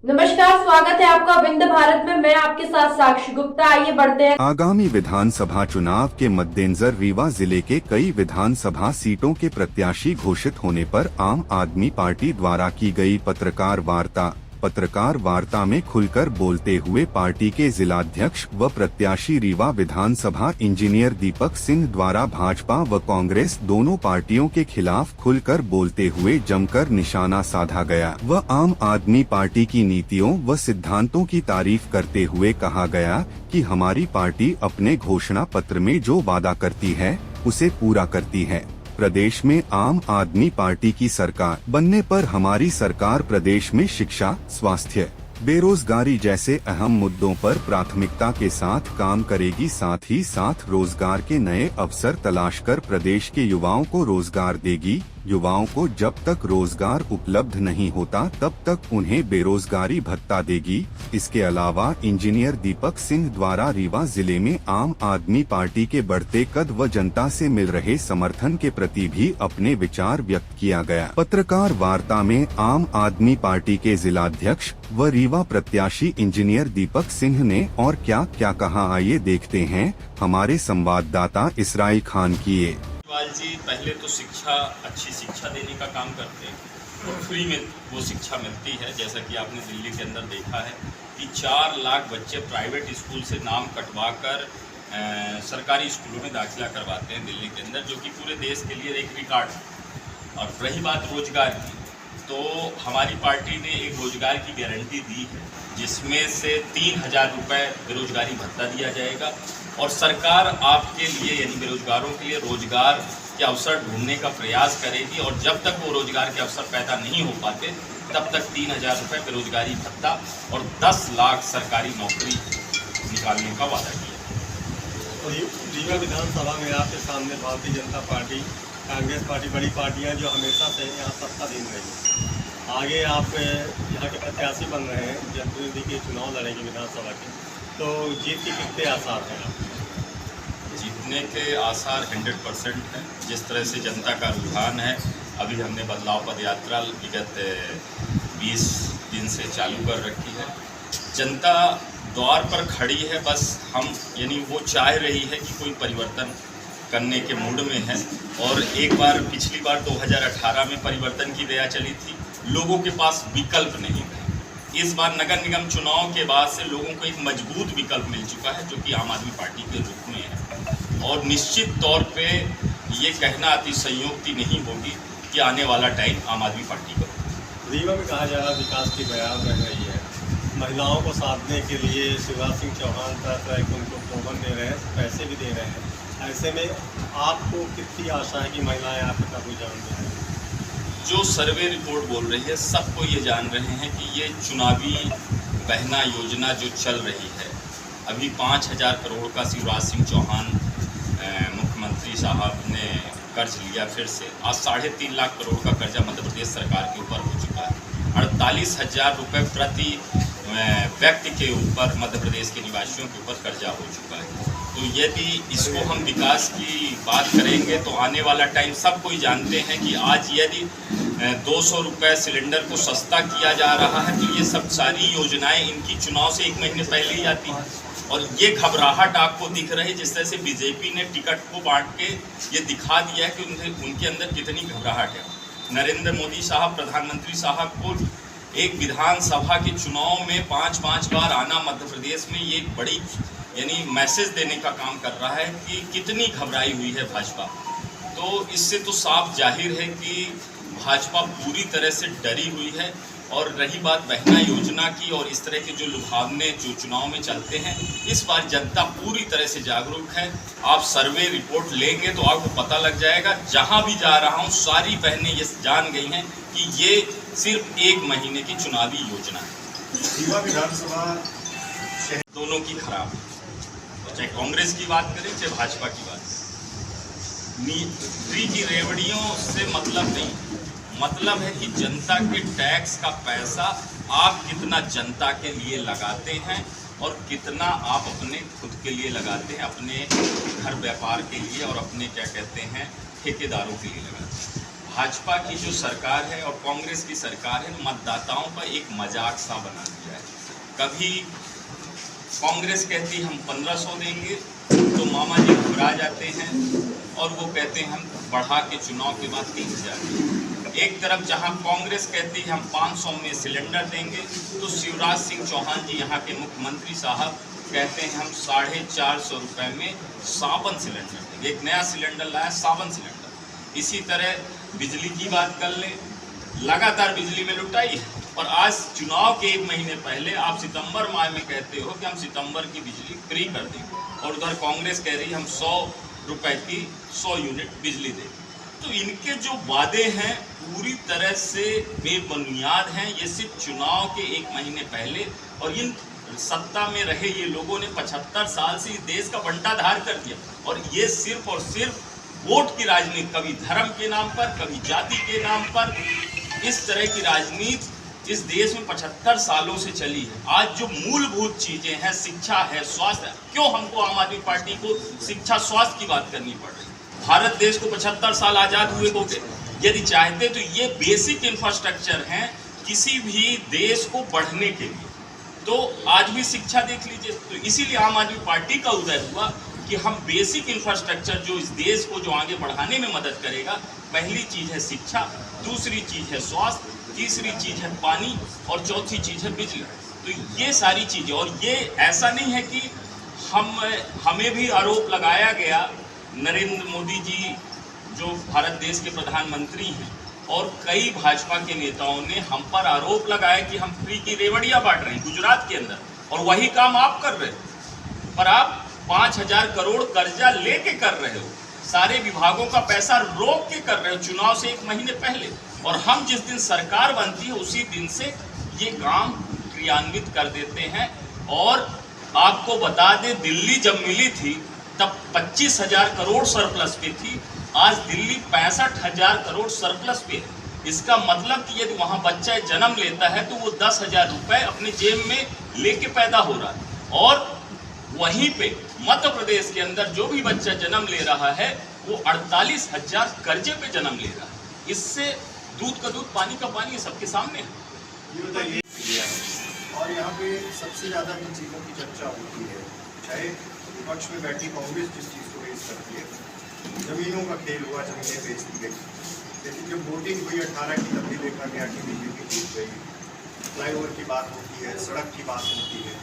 नमस्कार, स्वागत है आपका विंध्य भारत में। मैं आपके साथ साक्षी गुप्ता। आइए बढ़ते हैं। आगामी विधानसभा चुनाव के मद्देनजर रीवा जिले के कई विधानसभा सीटों के प्रत्याशी घोषित होने पर आम आदमी पार्टी द्वारा की गई पत्रकार वार्ता में खुलकर बोलते हुए पार्टी के जिलाध्यक्ष व प्रत्याशी रीवा विधानसभा इंजीनियर दीपक सिंह द्वारा भाजपा व कांग्रेस दोनों पार्टियों के खिलाफ खुलकर बोलते हुए जमकर निशाना साधा गया व आम आदमी पार्टी की नीतियों व सिद्धांतों की तारीफ करते हुए कहा गया कि हमारी पार्टी अपने घोषणा पत्र में जो वादा करती है उसे पूरा करती है। प्रदेश में आम आदमी पार्टी की सरकार बनने पर हमारी सरकार प्रदेश में शिक्षा, स्वास्थ्य, बेरोजगारी जैसे अहम मुद्दों पर प्राथमिकता के साथ काम करेगी। साथ ही साथ रोजगार के नए अवसर तलाश कर प्रदेश के युवाओं को रोजगार देगी। युवाओं को जब तक रोजगार उपलब्ध नहीं होता तब तक उन्हें बेरोजगारी भत्ता देगी। इसके अलावा इंजीनियर दीपक सिंह द्वारा रीवा जिले में आम आदमी पार्टी के बढ़ते कद व जनता से मिल रहे समर्थन के प्रति भी अपने विचार व्यक्त किया गया। पत्रकार वार्ता में आम आदमी पार्टी के जिलाध्यक्ष व रीवा प्रत्याशी इंजीनियर दीपक सिंह ने और क्या क्या कहा, आइए देखते हैं हमारे संवाददाता इसराइल खान की ये। जी पहले तो अच्छी शिक्षा देने का काम करते हैं और फ्री में वो शिक्षा मिलती है। जैसा कि आपने दिल्ली के अंदर देखा है कि 4 लाख बच्चे प्राइवेट स्कूल से नाम कटवा कर सरकारी स्कूलों में दाखिला करवाते हैं दिल्ली के अंदर, जो कि पूरे देश के लिए एक रिकॉर्ड है। और रही बात रोजगार की, तो हमारी पार्टी ने एक रोजगार की गारंटी दी है जिसमें से 3000 रुपये बेरोजगारी भत्ता दिया जाएगा और सरकार आपके लिए यानी बेरोजगारों के लिए रोजगार के अवसर ढूंढने का प्रयास करेगी। और जब तक वो रोजगार के अवसर पैदा नहीं हो पाते तब तक 3000 रुपये बेरोजगारी भत्ता और 10 लाख सरकारी नौकरी निकालने का वादा किया। तो रीवा विधानसभा में आपके सामने भारतीय जनता पार्टी, कांग्रेस पार्टी, बड़ी पार्टियां जो हमेशा से यहाँ सत्ताधीन रही। आगे आप यहाँ के प्रत्याशी बन रहे हैं, जनप्रतिनिधि के चुनाव लड़ेंगे विधानसभा के, तो जीत के कितने आसार हैं? जीतने के आसार 100% हैं। जिस तरह से जनता का रुझान है, अभी हमने बदलाव पद यात्रा विगत 20 दिन से चालू कर रखी है। जनता द्वार पर खड़ी है, बस हम यानी वो चाह रही है कि कोई परिवर्तन करने के मूड में है। और एक बार पिछली बार 2018 में परिवर्तन की दया चली थी, लोगों के पास विकल्प नहीं था। इस बार नगर निगम चुनाव के बाद से लोगों को एक मजबूत विकल्प मिल चुका है जो कि आम आदमी पार्टी के रूप में है। और निश्चित तौर पे ये कहना अतिशयोक्ति नहीं होगी कि आने वाला टाइम आम आदमी पार्टी का। रीवा में कहा जा रहा विकास की बयान रह रही है, महिलाओं को साधने के लिए शिवराज सिंह चौहान तरह उनको प्रलोभन दे रहे हैं, पैसे भी दे रहे हैं। ऐसे में आपको कितनी आशा है कि महिलाएं आपके तरफ रुझान दें? जो सर्वे रिपोर्ट बोल रही है, सबको ये जान रहे हैं कि ये चुनावी बहना योजना जो चल रही है, अभी 5000 करोड़ का शिवराज सिंह चौहान मुख्यमंत्री साहब ने कर्ज लिया फिर से। आज 3.5 लाख करोड़ का कर्जा मध्य प्रदेश सरकार के ऊपर हो चुका है। 48,000 रुपये प्रति व्यक्ति के ऊपर मध्य प्रदेश के निवासियों के ऊपर कर्जा हो चुका है। तो यदि इसको हम विकास की बात करेंगे तो आने वाला टाइम सब कोई जानते हैं कि आज यदि 200 रुपये सिलेंडर को सस्ता किया जा रहा है तो ये सब सारी योजनाएं इनकी चुनाव से 1 महीने पहले ही आती हैं। और ये घबराहट आपको दिख रही है, जिस तरह से बीजेपी ने टिकट को बांट के ये दिखा दिया है कि उनके अंदर कितनी घबराहट है। नरेंद्र मोदी साहब, प्रधानमंत्री साहब को एक विधानसभा के चुनाव में 5-5 बार आना मध्य प्रदेश में ये बड़ी यानी मैसेज देने का काम कर रहा है कि कितनी घबराई हुई है भाजपा। तो इससे तो साफ जाहिर है कि भाजपा पूरी तरह से डरी हुई है। और रही बात बहना योजना की और इस तरह के जो लुभावने जो चुनाव में चलते हैं, इस बार जनता पूरी तरह से जागरूक है। आप सर्वे रिपोर्ट लेंगे तो आपको पता लग जाएगा। जहां भी जा रहा हूं सारी बहनें ये जान गई हैं कि ये सिर्फ 1 महीने की चुनावी योजना है। रीवा विधानसभा दोनों की खराब है, चाहे कांग्रेस की बात करें चाहे भाजपा की बात करें। फ्री की रेवड़ियों से मतलब नहीं, मतलब है कि जनता के टैक्स का पैसा आप कितना जनता के लिए लगाते हैं और कितना आप अपने खुद के लिए लगाते हैं, अपने घर व्यापार के लिए और अपने क्या कहते हैं ठेकेदारों के लिए लगाते हैं। भाजपा की जो सरकार है और कांग्रेस की सरकार है मतदाताओं का एक मजाक सा बना दिया है। कभी कांग्रेस कहती हम 1500 देंगे तो मामा जी घबरा जाते हैं और वो कहते हैं हम बढ़ा के चुनाव के बाद 3000 देंगे। एक तरफ जहां कांग्रेस कहती है हम 500 में सिलेंडर देंगे तो शिवराज सिंह चौहान जी यहाँ के मुख्यमंत्री साहब कहते हैं हम 450 रुपये में साबुन सिलेंडर देंगे। एक नया सिलेंडर लाया, साबुन सिलेंडर। इसी तरह बिजली की बात कर लें, लगातार बिजली में लुटाई है। और आज चुनाव के 1 महीने पहले आप सितंबर माह में कहते हो कि हम सितंबर की बिजली फ्री कर देंगे, और उधर कांग्रेस कह रही है हम 100 रुपये की 100 यूनिट बिजली देंगे। तो इनके जो वादे हैं पूरी तरह से बेबुनियाद हैं। ये सिर्फ चुनाव के 1 महीने पहले, और इन सत्ता में रहे ये लोगों ने 75 साल से इस देश का बंटाधार कर दिया, और ये सिर्फ और सिर्फ वोट की राजनीति, कभी धर्म के नाम पर, कभी जाति के नाम पर, इस तरह की राजनीति इस देश में 75 सालों से चली है। आज जो मूलभूत चीजें हैं, शिक्षा है, स्वास्थ्य है, क्यों हमको आम आदमी पार्टी को शिक्षा स्वास्थ्य की बात करनी पड़ रही? भारत देश को 75 साल आजाद हुए हो गए। यदि चाहते तो ये बेसिक इंफ्रास्ट्रक्चर हैं किसी भी देश को बढ़ने के लिए। तो आज भी शिक्षा देख लीजिए। तो इसीलिए आम आदमी पार्टी का उदय हुआ कि हम बेसिक इंफ्रास्ट्रक्चर जो इस देश को जो आगे बढ़ाने में मदद करेगा, पहली चीज़ है शिक्षा, दूसरी चीज़ है स्वास्थ्य, तीसरी चीज़ है पानी, और चौथी चीज़ है बिजली। तो ये सारी चीज़ें, और ये ऐसा नहीं है कि हमें भी आरोप लगाया गया, नरेंद्र मोदी जी जो भारत देश के प्रधानमंत्री हैं और कई भाजपा के नेताओं ने हम पर आरोप लगाया कि हम फ्री की रेवड़ियाँ बांट रहे हैं गुजरात के अंदर, और वही काम आप कर रहे हो। पर आप 5000 करोड़ कर्जा लेके कर रहे हो, सारे विभागों का पैसा रोक के कर रहे हो चुनाव से 1 महीने पहले, और हम जिस दिन सरकार बनती है उसी दिन से ये काम क्रियान्वित कर देते हैं। और आपको बता दें, दिल्ली जब मिली थी तब 25,000 करोड़ सरप्लस पे थी, आज दिल्ली 65,000 करोड़ सरप्लस पे है। इसका मतलब कि यदि वहाँ बच्चा जन्म लेता है तो वो 10,000 रुपये अपने जेब में लेके पैदा हो रहा है, और वहीं पे मध्य प्रदेश के अंदर जो भी बच्चा जन्म ले रहा है वो 48,000 कर्जे पे जन्म ले रहा है। इससे दूध का दूध, पानी का पानी सबके सामने है। ये बताइए, और यहाँ पे सबसे ज़्यादा जिन चीज़ों की चर्चा होती है, चाहे विपक्ष में बैठी कांग्रेस जिस चीज़ को रेज करती है, ज़मीनों का खेल हुआ, ज़मीनें बेच दी गई। लेकिन जब वोटिंग हुई 18 की तब भी देखा गया कि बीजेपी जीत गई। फ्लाईओवर की बात होती है, सड़क की बात होती है,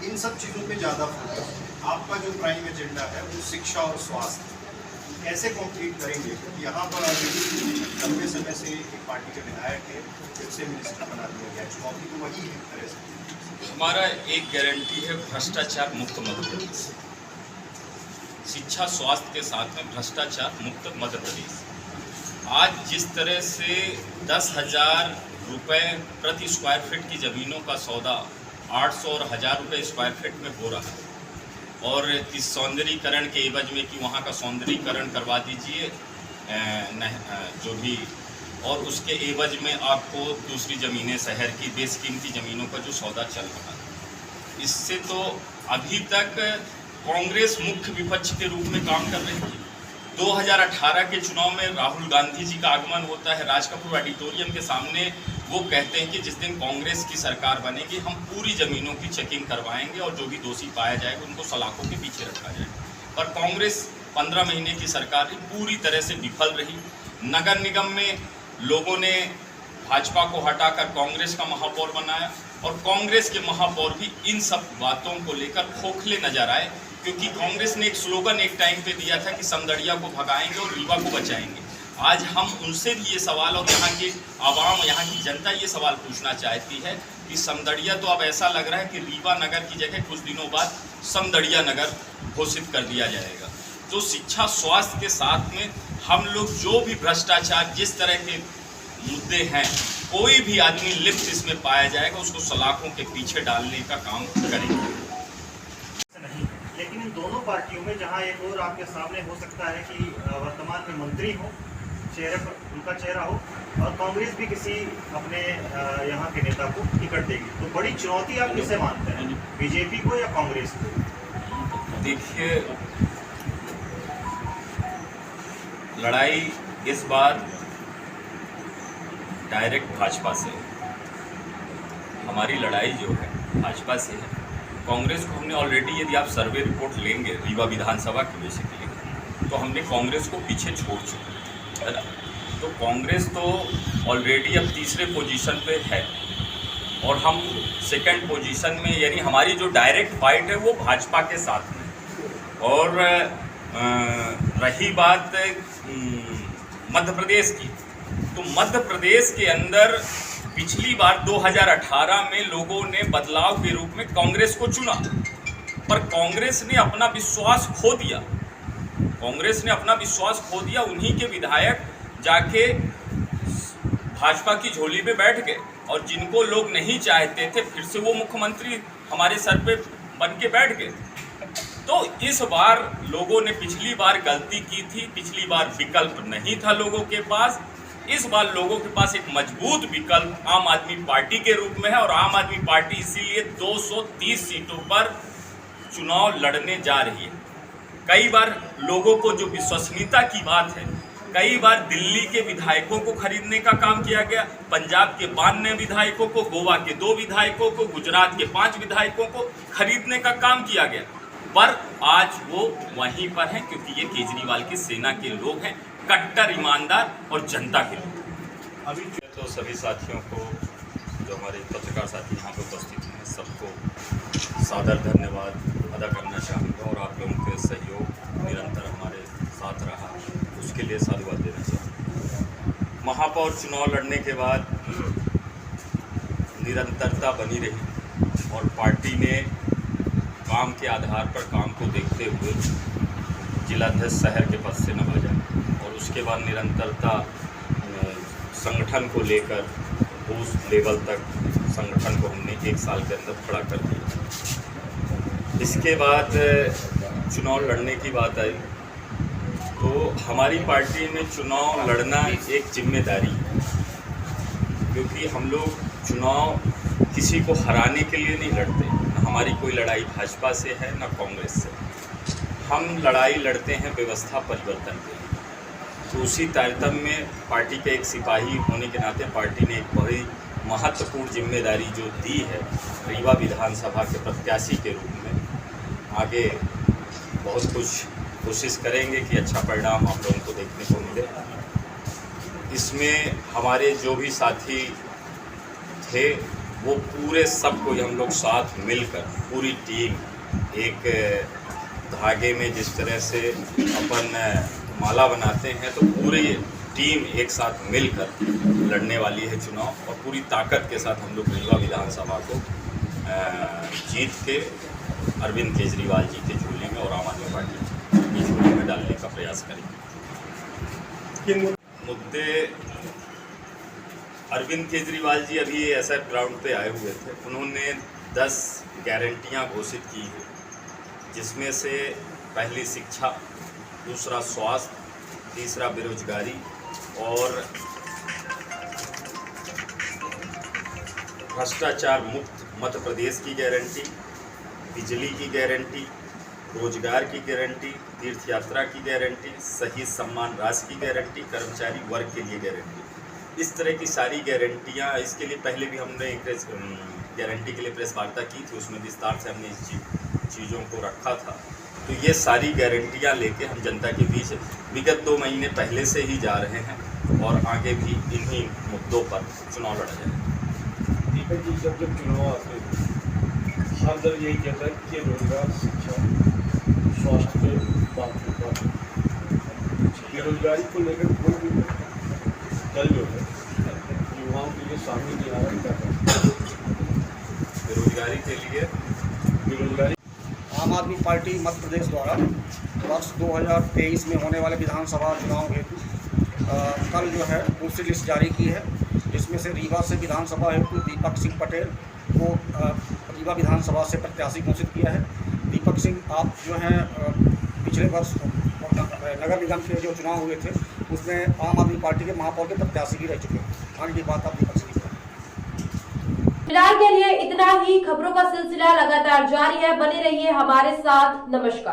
इन सब चीज़ों पे ज़्यादा फोकस है। आपका जो प्राइम एजेंडा है वो शिक्षा और स्वास्थ्य, कैसे कंप्लीट करेंगे? क्योंकि यहाँ पर लंबे समय से एक पार्टी के विधायक है, फिर से मिनिस्टर बना दिया गया, चुनौती तो वही है तरह से। हमारा एक गारंटी है भ्रष्टाचार मुक्त मध्य प्रदेश, शिक्षा स्वास्थ्य के साथ में भ्रष्टाचार मुक्त मध्य प्रदेश। आज जिस तरह से 10,000 रुपये प्रति स्क्वायर फीट की ज़मीनों का सौदा 800 और 1000 रुपये स्क्वायर फीट में हो रहा है, और इस सौंदर्यीकरण के एवज में कि वहाँ का सौंदर्यीकरण करवा दीजिए जो भी, और उसके एवज में आपको दूसरी ज़मीनें, शहर की बेशकीमती ज़मीनों का जो सौदा चल रहा है, इससे तो अभी तक कांग्रेस मुख्य विपक्ष के रूप में काम कर रही थी। 2018 के चुनाव में राहुल गांधी जी का आगमन होता है राजकपूर ऑडिटोरियम के सामने। वो कहते हैं कि जिस दिन कांग्रेस की सरकार बनेगी हम पूरी ज़मीनों की चेकिंग करवाएंगे और जो भी दोषी पाया जाएगा उनको सलाखों के पीछे रखा जाएगा। पर कांग्रेस 15 महीने की सरकार पूरी तरह से विफल रही। नगर निगम में लोगों ने भाजपा को हटाकर कांग्रेस का महापौर बनाया, और कांग्रेस के महापौर भी इन सब बातों को लेकर खोखले नजर आए, क्योंकि कांग्रेस ने एक स्लोगन एक टाइम पे दिया था कि समदड़िया को भगाएंगे और रीवा को बचाएंगे। आज हम उनसे भी ये सवाल, और यहाँ के आवाम, यहाँ की जनता ये सवाल पूछना चाहती है कि समदड़िया तो अब ऐसा लग रहा है कि रीवा नगर की जगह कुछ दिनों बाद समदड़िया नगर घोषित कर दिया जाएगा। तो शिक्षा स्वास्थ्य के साथ में हम लोग जो भी भ्रष्टाचार, जिस तरह के मुद्दे हैं, कोई भी आदमी लिप्त इसमें पाया जाएगा उसको सलाखों के पीछे डालने का काम करेंगे। नहीं, लेकिन इन दोनों पार्टियों में जहां एक और आपके सामने हो सकता है कि वर्तमान में मंत्री हो, चेहरे पर उनका चेहरा हो, और कांग्रेस भी किसी अपने यहाँ के नेता को टिकट देगी, तो बड़ी चुनौती आप किसे मानते हैं, बीजेपी को या कांग्रेस को? देखिए, लड़ाई इस बार डायरेक्ट भाजपा से है। हमारी लड़ाई जो है भाजपा से है। कांग्रेस को हमने ऑलरेडी, यदि आप सर्वे रिपोर्ट लेंगे रीवा विधानसभा की बेसिकली, तो हमने कांग्रेस को पीछे छोड़ चुके है ना। तो कांग्रेस तो ऑलरेडी अब तीसरे पोजीशन पे है और हम सेकंड पोजीशन में, यानी हमारी जो डायरेक्ट फाइट है वो भाजपा के साथ में। और रही बात मध्य प्रदेश की, तो मध्य प्रदेश के अंदर पिछली बार 2018 में लोगों ने बदलाव के रूप में कांग्रेस को चुना, पर कांग्रेस ने अपना विश्वास खो दिया। कांग्रेस ने अपना विश्वास खो दिया। उन्हीं के विधायक जाके भाजपा की झोली में बैठ गए और जिनको लोग नहीं चाहते थे फिर से वो मुख्यमंत्री हमारे सर पे बन के बैठ गए। तो इस बार लोगों ने पिछली बार गलती की थी, पिछली बार विकल्प नहीं था लोगों के पास। इस बार लोगों के पास एक मजबूत विकल्प आम आदमी पार्टी के रूप में है और आम आदमी पार्टी इसीलिए 230 सीटों पर चुनाव लड़ने जा रही है। कई बार लोगों को जो विश्वसनीयता की बात है, कई बार दिल्ली के विधायकों को खरीदने का काम किया गया, पंजाब के 92 विधायकों को, गोवा के 2 विधायकों को, गुजरात के 5 विधायकों को खरीदने का काम किया गया, पर आज वो वहीं पर हैं क्योंकि ये केजरीवाल की सेना के लोग हैं, कट्टर ईमानदार और जनता के लोग। अभी तो सभी साथियों को, जो हमारे पत्रकार साथी यहाँ पर उपस्थित हैं, सबको सादर धन्यवाद अदा करना चाहूँगा और आप लोगों के सहयोग निरंतर हमारे साथ रहा, उसके लिए साधुवाद देना चाहूँगा। महापौर चुनाव लड़ने के बाद निरंतरता बनी रही और पार्टी ने काम के आधार पर काम को देखते हुए जिलाध्यक्ष शहर के पद से नवाजा और उसके बाद निरंतरता संगठन को लेकर बूथ लेवल तक संगठन को हमने 1 साल के अंदर खड़ा कर दिया। इसके बाद चुनाव लड़ने की बात आई तो हमारी पार्टी में चुनाव लड़ना एक जिम्मेदारी है, क्योंकि हम लोग चुनाव किसी को हराने के लिए नहीं लड़ते। न हमारी कोई लड़ाई भाजपा से है न कांग्रेस से। हम लड़ाई लड़ते हैं व्यवस्था परिवर्तन के लिए। तो उसी तारतम्य में पार्टी के एक सिपाही होने के नाते पार्टी ने एक बड़ी महत्वपूर्ण जिम्मेदारी जो दी है रीवा विधानसभा के प्रत्याशी के रूप में। आगे बहुत कुछ कोशिश करेंगे कि अच्छा परिणाम आप लोगों को देखने को मिले। इसमें हमारे जो भी साथी थे वो पूरे सबको हम लोग साथ मिलकर पूरी टीम एक धागे में जिस तरह से अपन माला बनाते हैं तो पूरी टीम एक साथ मिलकर लड़ने वाली है चुनाव और पूरी ताकत के साथ हम लोग रीवा विधानसभा को जीत के अरविंद केजरीवाल जी के झोले में और आम आदमी पार्टी की झोले में डालने का प्रयास करेंगे। मुद्दे अरविंद केजरीवाल जी अभी ऐसा ग्राउंड पे आए हुए थे, उन्होंने 10 गारंटियां घोषित की हैं, जिसमें से पहली शिक्षा, दूसरा स्वास्थ्य, तीसरा बेरोजगारी और भ्रष्टाचार मुक्त मध्य प्रदेश की गारंटी, बिजली की गारंटी, रोजगार की गारंटी, तीर्थ यात्रा की गारंटी, सही सम्मान राशि की गारंटी, कर्मचारी वर्ग के लिए गारंटी। इस तरह की सारी गारंटियाँ, इसके लिए पहले भी हमने एक गारंटी के लिए प्रेस वार्ता की थी, उसमें विस्तार से हमने इस चीज़ों को रखा था। तो ये सारी गारंटियाँ लेके हम जनता के बीच विगत 2 महीने पहले से ही जा रहे हैं और आगे भी इन्हीं मुद्दों पर चुनाव लड़ा जाएगा। दीपक जी, जब चुनाव आते हैं हर दल यही कहता है कि रोजगार, शिक्षा, स्वास्थ्य पे बात करता है। बेरोजगारी को लेकर कोई भी दल जो है युवाओं के लिए सामने नहीं आ रहा है। बेरोजगारी के लिए बेरोजगारी आम आदमी पार्टी मध्य प्रदेश द्वारा वर्ष 2023 में होने वाले विधानसभा चुनाव हेतु कल जो है दूसरी लिस्ट जारी की है, जिसमें से रीवा से विधानसभा हेतु दीपक सिंह पटेल को रीवा विधानसभा से प्रत्याशी घोषित किया है। दीपक सिंह, आप जो हैं पिछले वर्ष नगर निगम के जो चुनाव हुए थे उसमें आम आदमी पार्टी के महापौर के प्रत्याशी भी रह चुके हैं। आगे की बात आप दीपक सिंह की। फिलहाल के लिए इतना ही। खबरों का सिलसिला लगातार जारी है, बने रहिए हमारे साथ। नमस्कार।